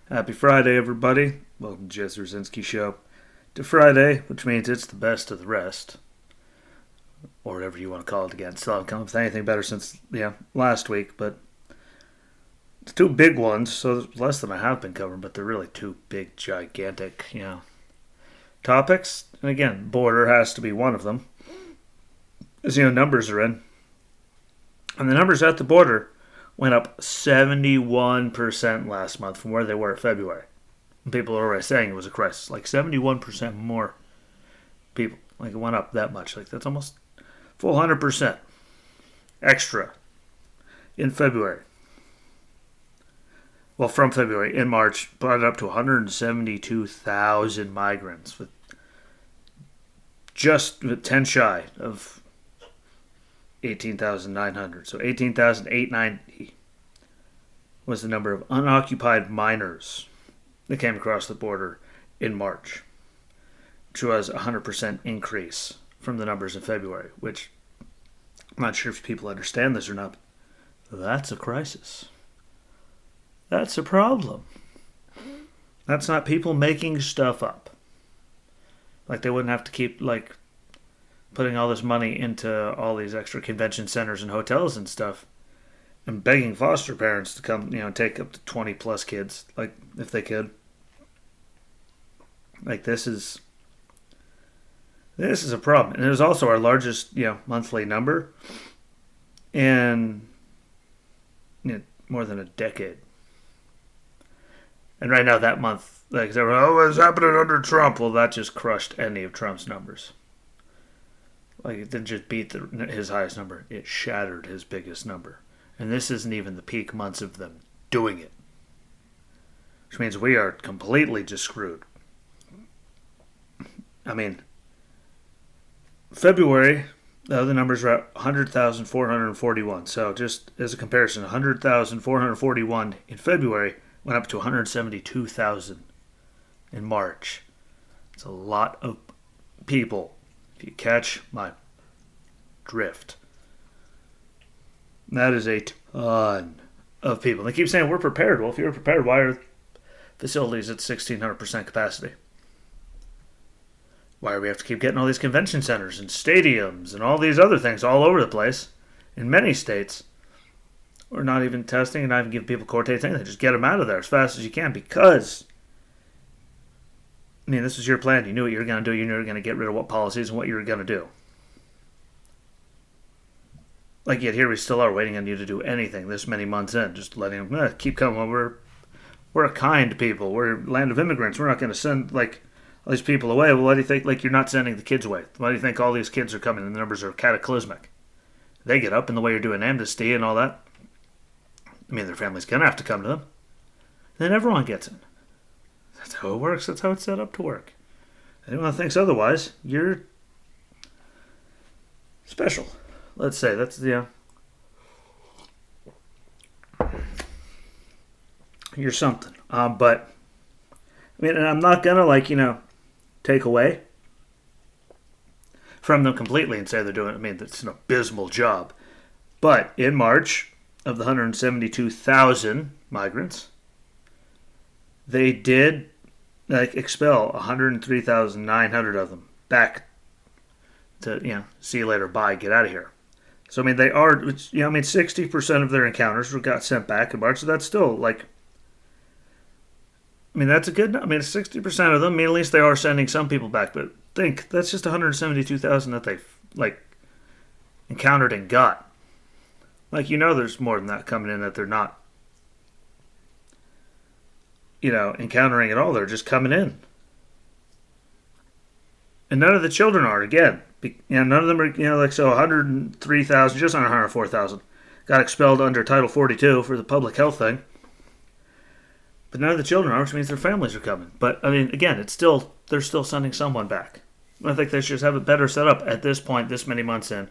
Happy Friday, everybody. Welcome to Jesse Rosinsky Show. To Friday, which means it's the best of the rest, or whatever you want to call it again. Still haven't come up with anything better since, last week, but it's two big ones, so there's less than I have been covering, but they're really two big, gigantic, topics. And again, border has to be one of them. As numbers are in. And the numbers at the border went up 71% last month from where they were in February. And people are already saying it was a crisis. Like 71% more people. Like it went up that much. Like that's almost full 100% extra in February. Well, from February. In March, brought it up to 172,000 migrants with just 10 shy of 18,900. So 18,890 was the number of unoccupied minors that came across the border in March, which was a 100% increase from the numbers in February, which I'm not sure if people understand this or not. That's a crisis. That's a problem. That's not people making stuff up. Like they wouldn't have to keep putting all this money into all these extra convention centers and hotels and stuff and begging foster parents to come, take up to 20 plus kids, like if they could. Like this is a problem. And it was also our largest, monthly number in more than a decade. And right now that month, like everyone, what's happening under Trump? Well, that just crushed any of Trump's numbers. Like it didn't just beat his highest number; it shattered his biggest number. And this isn't even the peak months of them doing it, which means we are completely just screwed. I mean, February, the numbers are at 100,441. So just as a comparison, 100,441 in February went up to 172,000 in March. It's a lot of people. If you catch my drift. That is a ton of people. They keep saying we're prepared. Well, if you're prepared, why are facilities at 1,600% capacity? Why do we have to keep getting all these convention centers and stadiums and all these other things all over the place in many states? We're not even testing and not even giving people quarantine thing. They just get them out of there as fast as you can because this was your plan. You knew what you were going to do. You knew you were going to get rid of what policies and what you were going to do. Like, yet here we still are waiting on you to do anything this many months in. Just letting them keep coming. We're a kind people. We're a land of immigrants. We're not going to send, all these people away. Well, why do you think, you're not sending the kids away? Why do you think all these kids are coming and the numbers are cataclysmic? They get up in the way you're doing amnesty and all that. Their family's going to have to come to them. Then everyone gets in. That's how it works. That's how it's set up to work. Anyone thinks otherwise, you're special. Let's say that's you're something. But and I'm not gonna take away from them completely and say they're doing. It's an abysmal job. But in March of the 172,000 migrants, they did expel 103,900 of them back to see you later, bye, get out of here. So they are 60% of their encounters got sent back in March. So that's still that's a good. 60% of them. At least they are sending some people back. But think that's just 172,000 that they encountered and got. There's more than that coming in that they're not encountering at all. They're just coming in. And none of the children are, again. None of them are, so 103,000, just under 104,000, got expelled under Title 42 for the public health thing. But none of the children are, which means their families are coming. But, again, they're still sending someone back. I think they should just have it better set up at this point, this many months in.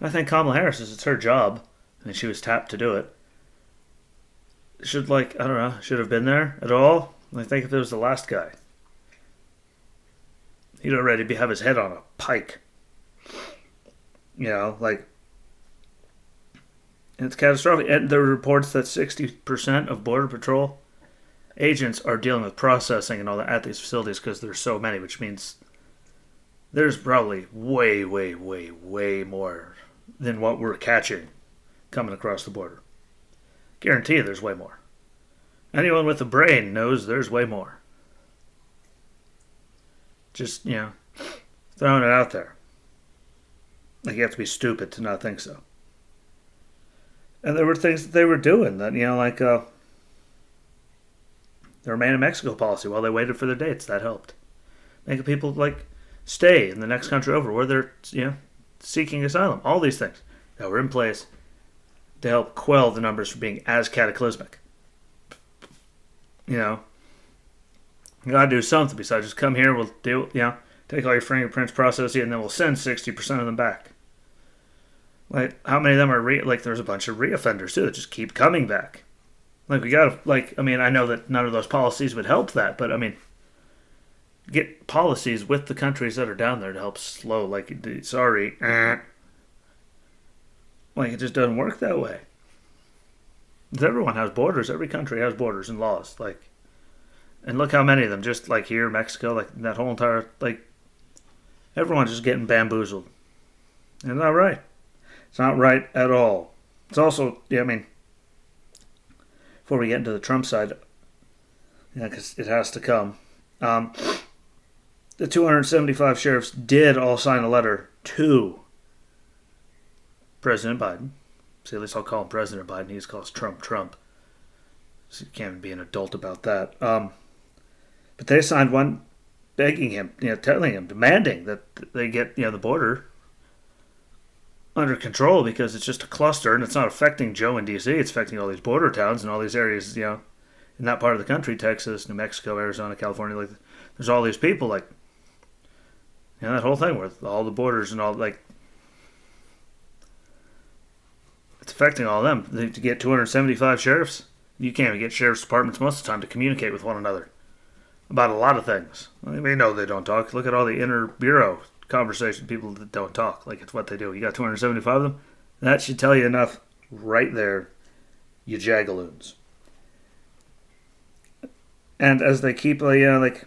And I think Kamala Harris, it's her job, and she was tapped to do it. Should have been there at all. I think if it was the last guy, he'd already have his head on a pike. It's catastrophic. And there were reports that 60% of Border Patrol agents are dealing with processing and all that at these facilities because there's so many, which means there's probably way, way, way, way more than what we're catching coming across the border. Guarantee you there's way more. Anyone with a brain knows there's way more. Just, throwing it out there. Like, you have to be stupid to not think so. And there were things that they were doing that, like the Remain in Mexico policy while they waited for their dates. That helped. Making people, stay in the next country over where they're, seeking asylum. All these things that were in place to help quell the numbers from being as cataclysmic. You gotta do something besides just come here, we'll do, take all your fingerprints, process it, and then we'll send 60% of them back. Like, how many of them are, there's a bunch of reoffenders, too, that just keep coming back. We gotta, I know that none of those policies would help that, but, get policies with the countries that are down there to help slow, it just doesn't work that way. Everyone has borders. Every country has borders and laws. And look how many of them, just here, Mexico, that whole entire, everyone's just getting bamboozled. And it's not right. It's not right at all. It's also, before we get into the Trump side, because it has to come, the 275 sheriffs did all sign a letter to President Biden. See, at least I'll call him President Biden. He just calls Trump Trump. So you can't even be an adult about that. But they signed one begging him, telling him, demanding that they get, the border under control because it's just a cluster and it's not affecting Joe in D.C. It's affecting all these border towns and all these areas, in that part of the country, Texas, New Mexico, Arizona, California. There's all these people, that whole thing with all the borders and all, it's affecting all of them. To get 275 sheriffs, you can't even get sheriff's departments most of the time to communicate with one another about a lot of things. We know they don't talk. Look at all the inter-bureau conversation, people that don't talk. It's what they do. You got 275 of them? That should tell you enough right there, you jagaloons. And as they keep, Jen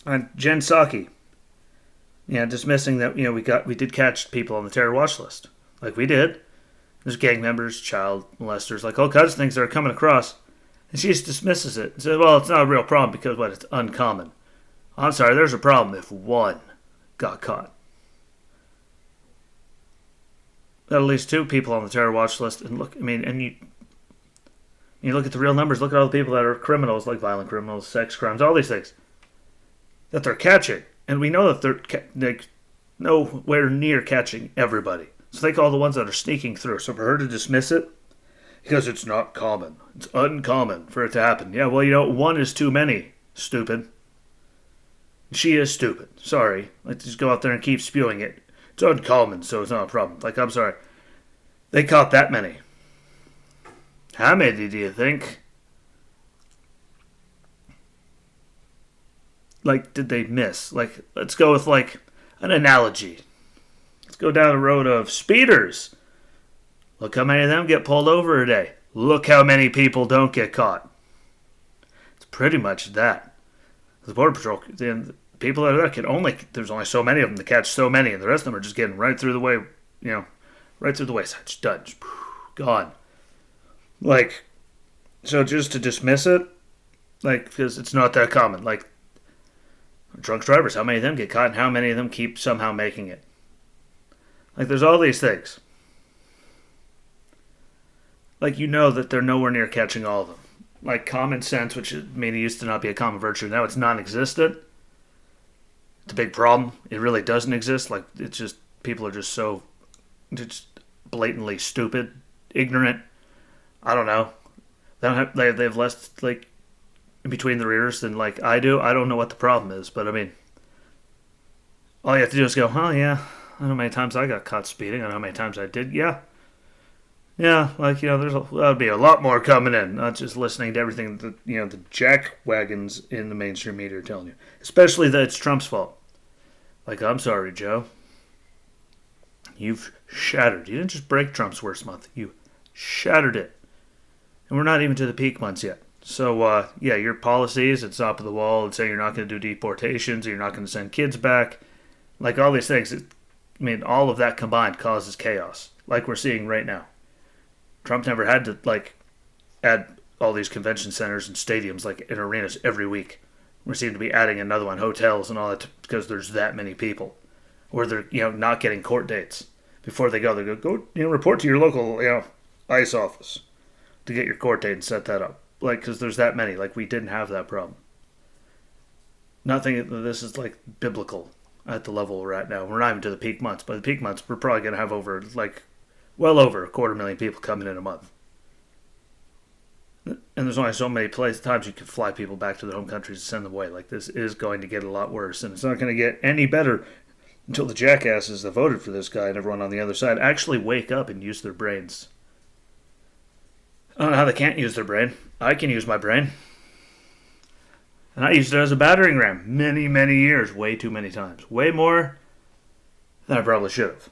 Psaki, dismissing that, we did catch people on the terror watch list. We did. There's gang members, child molesters, all kinds of things that are coming across. And she just dismisses it and says, well, it's not a real problem because, it's uncommon. I'm sorry, there's a problem if one got caught. At least 2 people on the terror watch list. And look, and you look at the real numbers, look at all the people that are criminals, violent criminals, sex crimes, all these things that they're catching. And we know that they're nowhere near catching everybody. So think all the ones that are sneaking through. So for her to dismiss it, because it's not common. It's uncommon for it to happen. Yeah, well, 1 is too many, stupid. She is stupid. Sorry. Let's just go out there and keep spewing it. It's uncommon, so it's not a problem. I'm sorry. They caught that many. How many do you think? Did they miss? Let's go with, an analogy. Let's go down the road of speeders. Look how many of them get pulled over a day. Look how many people don't get caught. It's pretty much that. The Border Patrol, the people that are there there's only so many of them to catch so many, and the rest of them are just getting right through the way, right through the wayside. Just done. Just, gone. So just to dismiss it, because it's not that common. Drunk drivers, how many of them get caught and how many of them keep somehow making it? There's all these things. That they're nowhere near catching all of them. Common sense, which it used to not be a common virtue. Now it's non-existent. It's a big problem. It really doesn't exist. It's just, people are just so just blatantly stupid, ignorant. I don't know. They have less, in between their ears than, I do. I don't know what the problem is, but, all you have to do is go, oh, yeah, I know how many times I got caught speeding. I know how many times I did. Yeah. Yeah, there'll be a lot more coming in, not just listening to everything that, the jack wagons in the mainstream media are telling you. Especially that it's Trump's fault. I'm sorry, Joe. You've shattered. You didn't just break Trump's worst month. You shattered it. And we're not even to the peak months yet. So, yeah, your policies at top of the wall and saying you're not going to do deportations, you're not going to send kids back, like all these things. I mean, all of that combined causes chaos, like we're seeing right now. Trump never had to like add all these convention centers and stadiums like in arenas every week. We seem to be adding another one, hotels and all that, because there's that many people, or they're not getting court dates before they go. They go report to your local ICE office to get your court date and set that up. Like because there's that many. Like we didn't have that problem. Nothing. This is like biblical at the level we're at now. We're not even to the peak months. By the peak months, we're probably going to have well over a 250,000 people coming in a month. And there's only so many times you can fly people back to their home countries and send them away. Like this is going to get a lot worse, and it's not going to get any better until the jackasses that voted for this guy and everyone on the other side actually wake up and use their brains. I don't know how they can't use their brain. I can use my brain. And I used it as a battering ram many, many years, way too many times. Way more than I probably should have.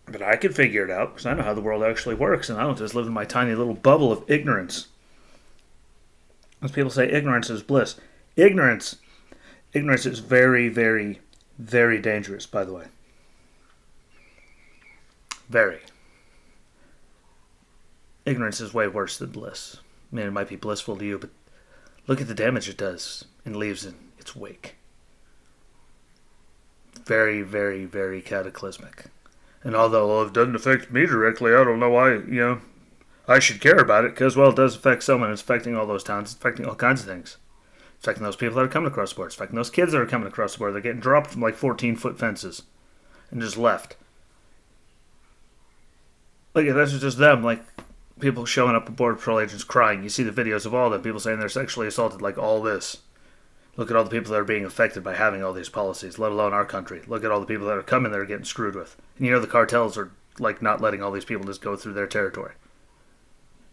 But I could figure it out because I know how the world actually works, and I don't just live in my tiny little bubble of ignorance. As people say, ignorance is bliss. Ignorance is very, very, very dangerous, by the way. Very. Ignorance is way worse than bliss. I mean, it might be blissful to you, but look at the damage it does and leaves in its wake. Very, very, very cataclysmic. And although it doesn't affect me directly, I don't know why, I should care about it, because, it does affect someone. It's affecting all those towns. It's affecting all kinds of things. It's affecting those people that are coming across the border. It's affecting those kids that are coming across the border. They're getting dropped from 14-foot fences and just left. Like, that's just them, people showing up at Border Patrol agents crying. You see the videos of all them, people saying they're sexually assaulted, all this. Look at all the people that are being affected by having all these policies, let alone our country. Look at all the people that are coming that are getting screwed with. And the cartels are, not letting all these people just go through their territory.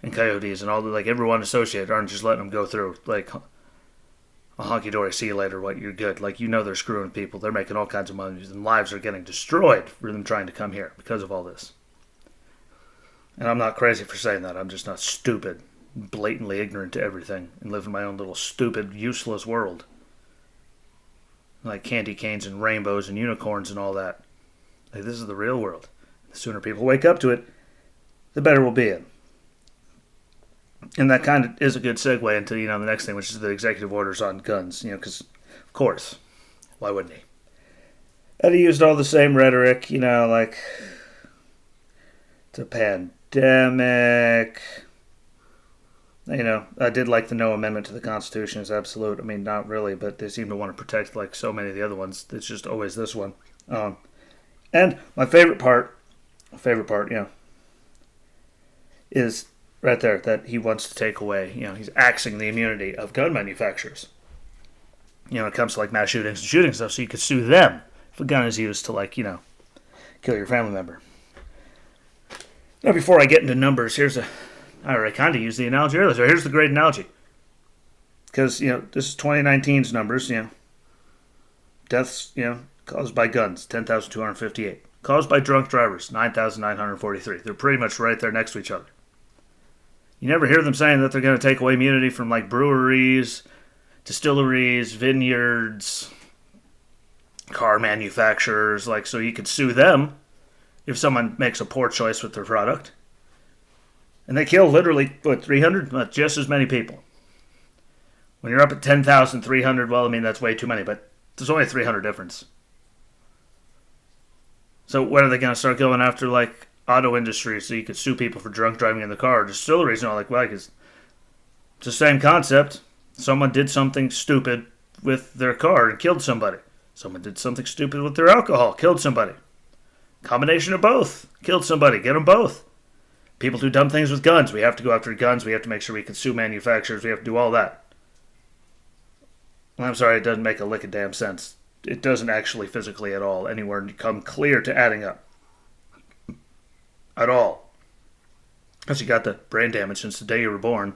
And coyotes and all everyone associated aren't just letting them go through, a honky-dory, see you later, you're good. They're screwing people. They're making all kinds of money, and lives are getting destroyed for them trying to come here because of all this. And I'm not crazy for saying that. I'm just not stupid, blatantly ignorant to everything, and live in my own little stupid, useless world. Like candy canes and rainbows and unicorns and all that. This is the real world. The sooner people wake up to it, the better we'll be in. And that kind of is a good segue into, the next thing, which is the executive orders on guns, because, of course, why wouldn't he? And he used all the same rhetoric, it's a pandemic. I did like the no amendment to the Constitution is absolute. I mean, not really, but they seem to want to protect so many of the other ones. It's just always this one. And my favorite part, is right there that he wants to take away. He's axing the immunity of gun manufacturers. When it comes to mass shootings and shooting stuff, so you could sue them if a gun is used to kill your family member. Now, before I get into numbers, I already kind of used the analogy earlier. So here's the great analogy. Because, this is 2019's numbers, Deaths, caused by guns, 10,258. Caused by drunk drivers, 9,943. They're pretty much right there next to each other. You never hear them saying that they're going to take away immunity from, breweries, distilleries, vineyards, car manufacturers, so you could sue them if someone makes a poor choice with their product. And they kill literally, 300? Not just as many people. When you're up at 10,300, that's way too many, but there's only 300 difference. So when are they going to start going after, auto industry so you could sue people for drunk driving in the car? Or distilleries and all, because it's the same concept. Someone did something stupid with their car and killed somebody. Someone did something stupid with their alcohol, killed somebody. Combination of both. Killed somebody. Get them both. People do dumb things with guns. We have to go after guns. We have to make sure we can sue manufacturers. We have to do all that. Well, I'm sorry, it doesn't make a lick of damn sense. It doesn't actually physically at all anywhere come clear to adding up. At all. Because you got the brain damage since the day you were born.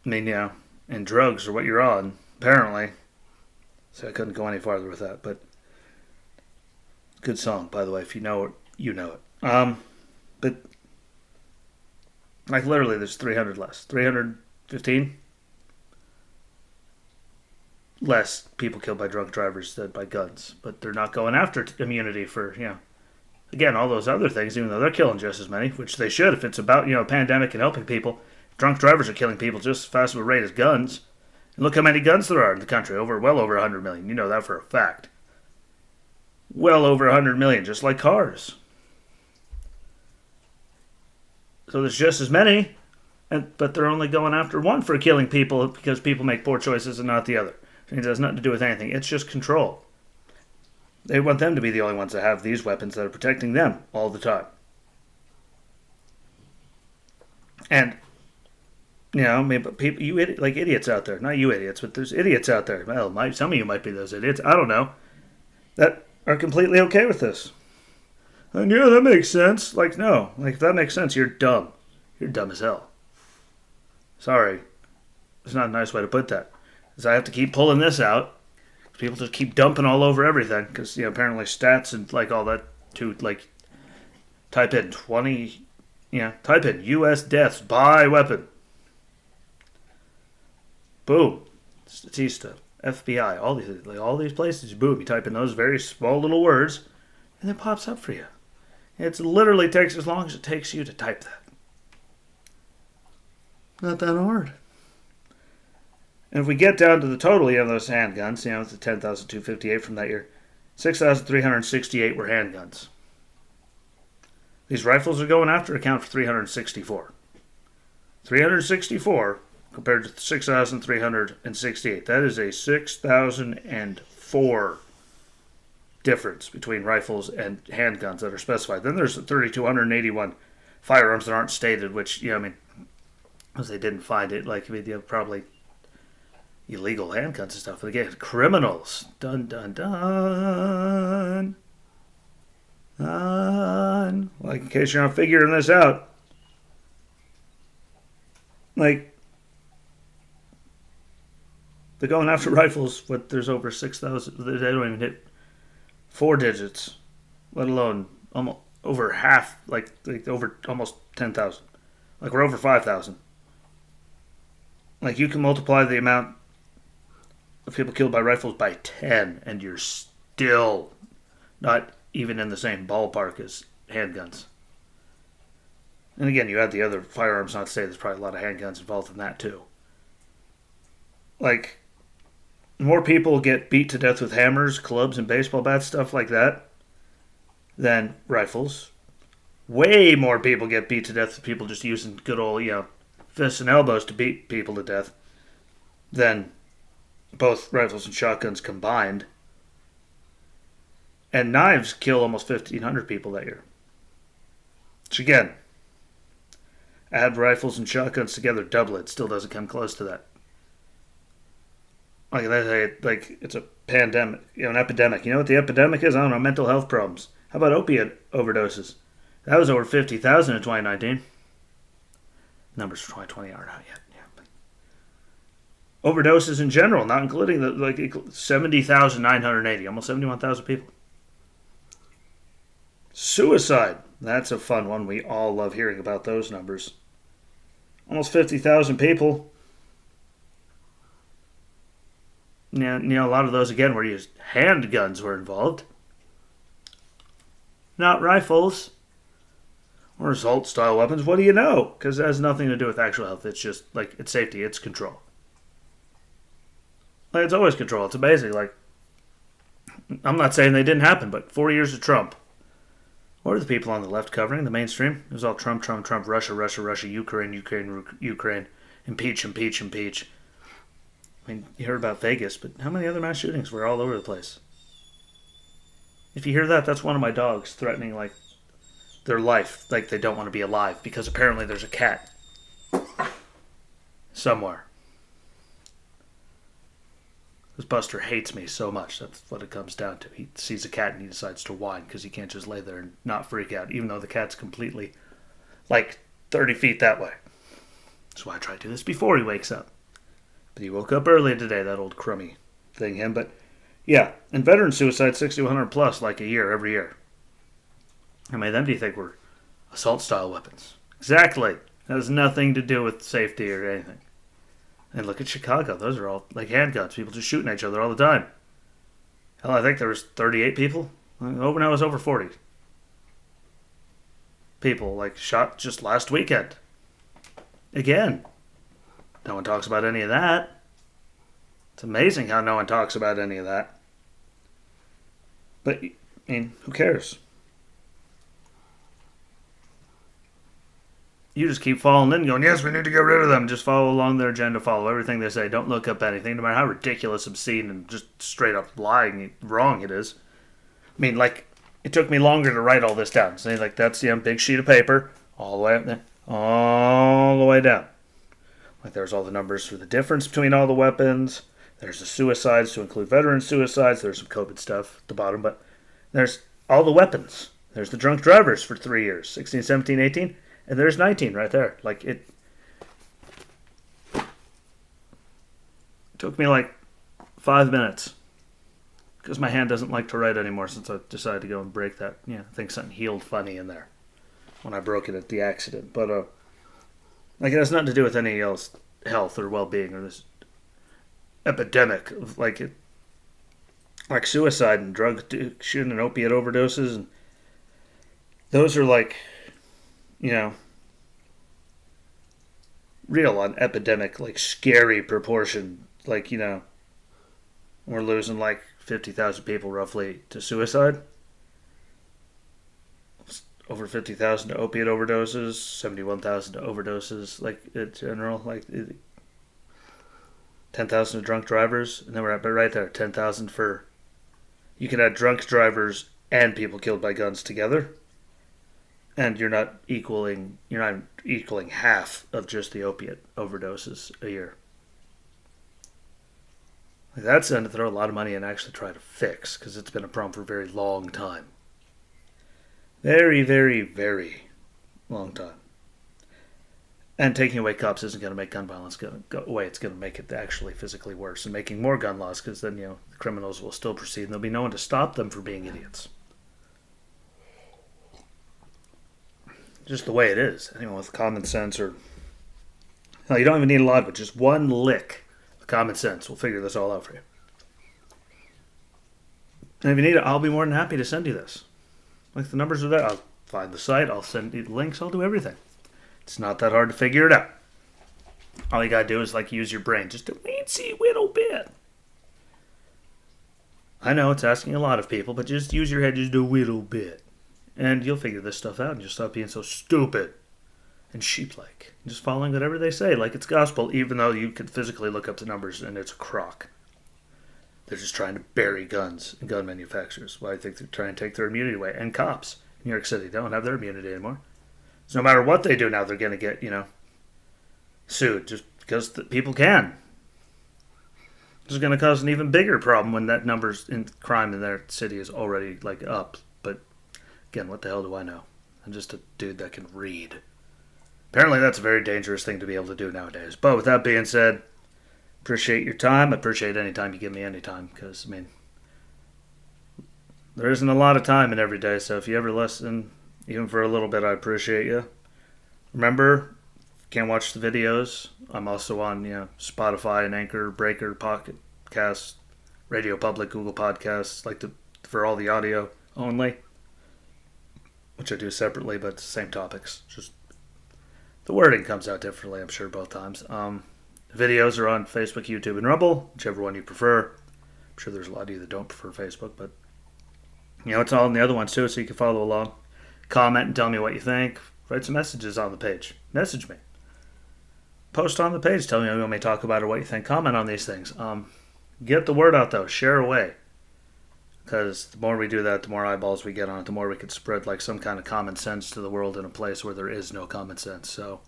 I mean, and drugs are what you're on, apparently. So I couldn't go any farther with that, but good song, by the way. If you know it, you know it. But Like literally, there's 300 less. 315 less people killed by drunk drivers than by guns. But they're not going after immunity for, again, all those other things, even though they're killing just as many, which they should if it's about, a pandemic and helping people. Drunk drivers are killing people just as fast of a rate as guns. And look how many guns there are in the country, well over 100 million. You know that for a fact. Well over 100 million, just like cars. So there's just as many, but they're only going after one for killing people because people make poor choices and not the other. It has nothing to do with anything. It's just control. They want them to be the only ones that have these weapons that are protecting them all the time. And, but people, like idiots out there. Not you idiots, but there's idiots out there. Well, some of you might be those idiots. I don't know. That are completely okay with this. And yeah, that makes sense. Like, no. Like, if that makes sense, you're dumb. You're dumb as hell. Sorry. It's not a nice way to put that. Because I have to keep pulling this out. People just keep dumping all over everything. Because, apparently stats and, all that, too, type in type in U.S. deaths by weapon. Boom. Statista. FBI. All these places. Boom. You type in those very small little words, and it pops up for you. It literally takes as long as it takes you to type that. Not that hard. And if we get down to the total, those handguns, it's the 10,258 from that year. 6,368 were handguns. These rifles are going after account for 364. 364 compared to 6,368. That is a 6,004 difference between rifles and handguns that are specified. Then there's 3,281 firearms that aren't stated, which, because they didn't find it. Probably illegal handguns and stuff. But again, criminals. Dun, dun, dun. Dun. In case you're not figuring this out. They're going after rifles, but there's over 6,000. They don't even hit 4 digits, let alone almost over half, over almost 10,000. We're over 5,000. You can multiply the amount of people killed by rifles by 10, and you're still not even in the same ballpark as handguns. And again, you add the other firearms, not to say there's probably a lot of handguns involved in that too. More people get beat to death with hammers, clubs, and baseball bats, stuff like that, than rifles. Way more people get beat to death with people just using good old, fists and elbows to beat people to death than both rifles and shotguns combined. And knives kill almost 1,500 people that year. Which again, add rifles and shotguns together, double it. Still doesn't come close to that. It's a pandemic, an epidemic. You know what the epidemic is? I don't know, mental health problems. How about opiate overdoses? That was over 50,000 in 2019. Numbers for 2020 aren't out yet. Overdoses in general, not including 70,980, almost 71,000 people. Suicide. That's a fun one. We all love hearing about those numbers. Almost 50,000 people. A lot of those, again, were used. Handguns were involved. Not rifles. Or assault-style weapons. What do you know? Because it has nothing to do with actual health. It's just, it's safety. It's control. It's always control. It's amazing. I'm not saying they didn't happen, but 4 years of Trump. What are the people on the left covering? The mainstream? It was all Trump, Trump, Trump, Russia, Russia, Russia, Ukraine, Ukraine, Ukraine. Impeach, impeach, impeach. You heard about Vegas, but how many other mass shootings were all over the place? If you hear that, that's one of my dogs threatening, their life. They don't want to be alive, because apparently there's a cat somewhere. This Buster hates me so much. That's what it comes down to. He sees a cat and he decides to whine, because he can't just lay there and not freak out, even though the cat's completely, 30 feet that way. That's why I try to do this before he wakes up. But he woke up early today, that old crummy thing, him. But, yeah, and veteran suicide, 6,100 plus, a year, every year. How many of them do you think were assault-style weapons? Exactly. It has nothing to do with safety or anything. And look at Chicago. Those are all like handguns. People just shooting at each other all the time. Hell, I think there was 38 people. Now it was over 40 people like shot just last weekend. Again, no one talks about any of that. It's amazing how no one talks about any of that. But, I mean, who cares? You just keep following in, going, yes, we need to get rid of them. Just follow along their agenda, follow everything they say. Don't look up anything, no matter how ridiculous, obscene, and just straight up lying, wrong it is. I mean, like, it took me longer to write all this down. Say, like, that's the big sheet of paper, all the way up there, all the way down. Like, there's all the numbers for the difference between all the weapons. There's the suicides to include veteran suicides. There's some COVID stuff at the bottom, but there's all the weapons. There's the drunk drivers for 3 years, 16, 17, 18. And there's 19 right there. Like, it took me like 5 minutes. Because my hand doesn't like to write anymore since I decided to go and break that. Yeah, I think something healed funny in there when I broke it at the accident. But, like, it has nothing to do with any else health or well-being or this epidemic of, like suicide and drug addiction and opiate overdoses. And those are like, you know, real on epidemic, like scary proportion. Like, you know, we're losing like 50,000 people roughly to suicide. Over 50,000 to opiate overdoses, 71,000 to overdoses, like in general, like 10,000 to drunk drivers, and then we're at right there, 10,000 for, you can add drunk drivers and people killed by guns together. And you're not equaling half of just the opiate overdoses a year. Like that's going to throw a lot of money and actually try to fix, because it's been a problem for a very long time. Very, very, very long time. And taking away cops isn't going to make gun violence go away. It's going to make it actually physically worse, and making more gun laws, because then, you know, the criminals will still proceed and there'll be no one to stop them from being idiots. Just the way it is. Anyone with common sense or... Hell, you don't even need a lot of it. Just one lick of common sense will figure this all out for you. And if you need it, I'll be more than happy to send you this. Like, the numbers are there. I'll find the site. I'll send you the links. I'll do everything. It's not that hard to figure it out. All you gotta do is, like, use your brain. Just a weensy little bit. I know it's asking a lot of people, but just use your head. Just do a little bit. And you'll figure this stuff out and you'll stop being so stupid and sheep-like. Just following whatever they say like it's gospel, even though you could physically look up the numbers and it's a crock. They're just trying to bury guns and gun manufacturers. Why do you think they're trying to take their immunity away? And cops in New York City don't have their immunity anymore. So no matter what they do now, they're going to get, you know, sued just because people can. This is going to cause an even bigger problem when that numbers in crime in their city is already, like, up. But again, what the hell do I know? I'm just a dude that can read. Apparently that's a very dangerous thing to be able to do nowadays. But with that being said, appreciate your time. I appreciate any time you give me any time. Because, I mean, there isn't a lot of time in every day. So if you ever listen, even for a little bit, I appreciate you. Remember, can't watch the videos. I'm also on, you know, Spotify and Anchor, Breaker, Pocket Cast, Radio Public, Google Podcasts, for all the audio only. Which I do separately, but it's the same topics. Just the wording comes out differently, I'm sure, both times. The videos are on Facebook, YouTube, and Rumble, whichever one you prefer. I'm sure there's a lot of you that don't prefer Facebook, but, you know, it's all in the other ones, too, so you can follow along. Comment and tell me what you think. Write some messages on the page. Message me. Post on the page. Tell me what you want me to talk about or what you think. Comment on these things. Get the word out, though. Share away. Because the more we do that, the more eyeballs we get on it, the more we can spread like some kind of common sense to the world in a place where there is no common sense. So,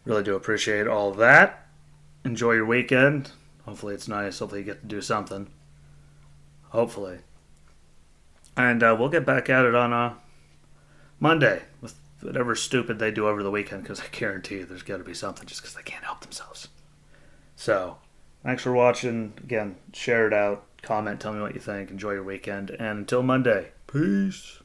really do appreciate all that. Enjoy your weekend. Hopefully it's nice. Hopefully you get to do something. Hopefully. And we'll get back at it on Monday with whatever stupid they do over the weekend, because I guarantee you there's got to be something just because they can't help themselves. So, thanks for watching. Again, share it out. Comment, tell me what you think. Enjoy your weekend. And until Monday, peace.